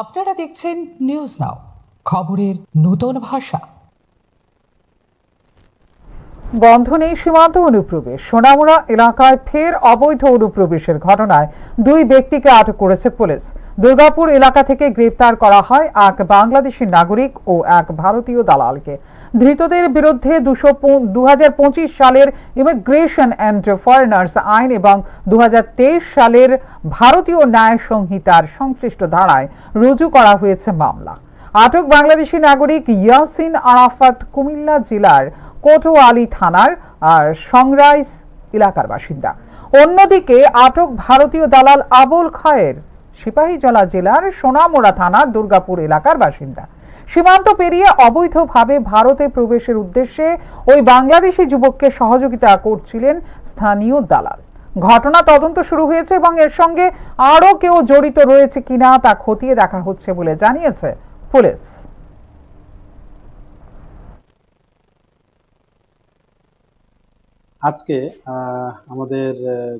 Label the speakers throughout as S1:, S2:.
S1: আপনারা দেখছেন news now, খবরের নতুন ভাষা।
S2: বন্ধ নেই সীমান্ত অনুপ্রবেশ। সোনামুড়া এলাকায় ফের অবৈধ অনুপ্রবেশের ঘটনায় 2 ব্যক্তিকে আটক করেছে পুলিশ। দুর্গাপুর এলাকা থেকে গ্রেপ্তার করা হয় এক বাংলাদেশি নাগরিক ও এক ভারতীয় দালালকে। ধৃতদের বিরুদ্ধে 2025 সালের ইমিগ্রেশন অ্যান্ড ফরেনার্স আইন এবং 2023 সালের ভারতীয় ন্যায় সংহিতার সংশ্লিষ্ট ধারায় রুজু করা হয়েছে মামলা। আটক বাংলাদেশি নাগরিক ইয়াসিন আরাফাত কুমিল্লা জেলার কোটোয়ালী থানার সংরাইজ এলাকার বাসিন্দা। অন্যদিকে আটক ভারতীয় দালাল আবুল খায়ের সিপাহীজলা জেলার সোনামুড়া থানার দুর্গাপুর এলাকার বাসিন্দা। সীমান্ত পেরিয়ে অবৈধভাবে ভারতে প্রবেশের উদ্দেশ্যে ওই বাংলাদেশি যুবককে সহযোগিতা করছিলেন স্থানীয় দালাল। ঘটনা তদন্ত শুরু হয়েছে এবং এর সঙ্গে আরো কেউ জড়িত রয়েছে কিনা তা খতিয়ে দেখা হচ্ছে বলে জানিয়েছে পুলিশ।
S3: আজকে আমাদের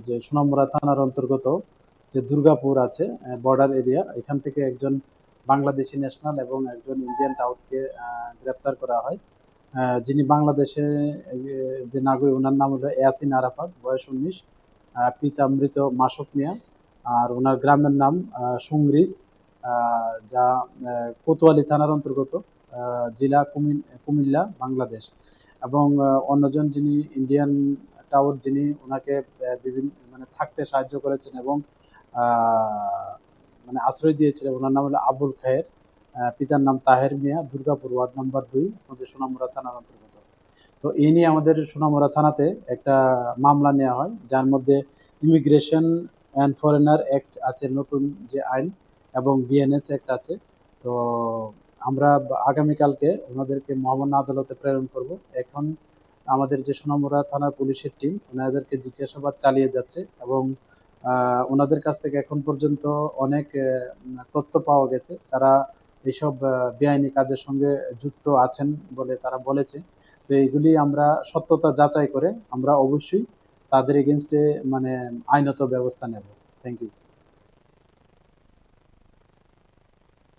S3: যে সোনামুড়া থানার অন্তর্গত যে দুর্গাপুর আছে বর্ডার এরিয়া, এখান থেকে একজন বাংলাদেশি ন্যাশনাল এবং একজন ইন্ডিয়ান টাউটকে গ্রেপ্তার করা হয়। যিনি বাংলাদেশে যে নাগরিক, ওনার নাম হলো ইয়াসিন আরাফাত, বয়স 19, পিতা মৃত মাসুক মিয়া, আর ওনার গ্রামের নাম সংরিজ, যা কোতোয়ালী থানার অন্তর্গত, জেলা কুমিল্লা, বাংলাদেশ। এবং অন্যজন যিনি ইন্ডিয়ান টাউট, যিনি ওনাকে বিভিন্ন থাকতে সাহায্য করেছেন এবং আশ্রয় দিয়েছিলেন, ওনার নাম হলো আবুল খায়ের, পিতার নাম তাহের মিয়া, দুর্গাপুর ওয়ার্ড নাম্বার 2, আমাদের সোনামুড়া থানার অন্তর্গত। তো এই নিয়ে আমাদের সোনামুড়া থানাতে একটা মামলা নেওয়া হয়, যার মধ্যে ইমিগ্রেশন অ্যান্ড ফরেনার অ্যাক্ট আছে, নতুন যে আইন, এবং বিএনএস অ্যাক্ট আছে। তো আমরা আগামীকালকে ওনাদেরকে মহামান্য আদালতে প্রেরণ করব। এখন আমাদের যে সোনামুড়া থানার পুলিশের টিম ওনাদেরকে জিজ্ঞাসাবাদ চালিয়ে যাচ্ছে এবং ওনাদের কাছ থেকে এখন পর্যন্ত অনেক তথ্য পাওয়া গেছে, যারা এইসব বেআইনি কাজের সঙ্গে যুক্ত আছেন বলে তারা বলেছে। তো এইগুলি আমরা সত্যতা যাচাই করে আমরা অবশ্যই তাদের এগেনস্টে আইনত ব্যবস্থা নেব। Thank you.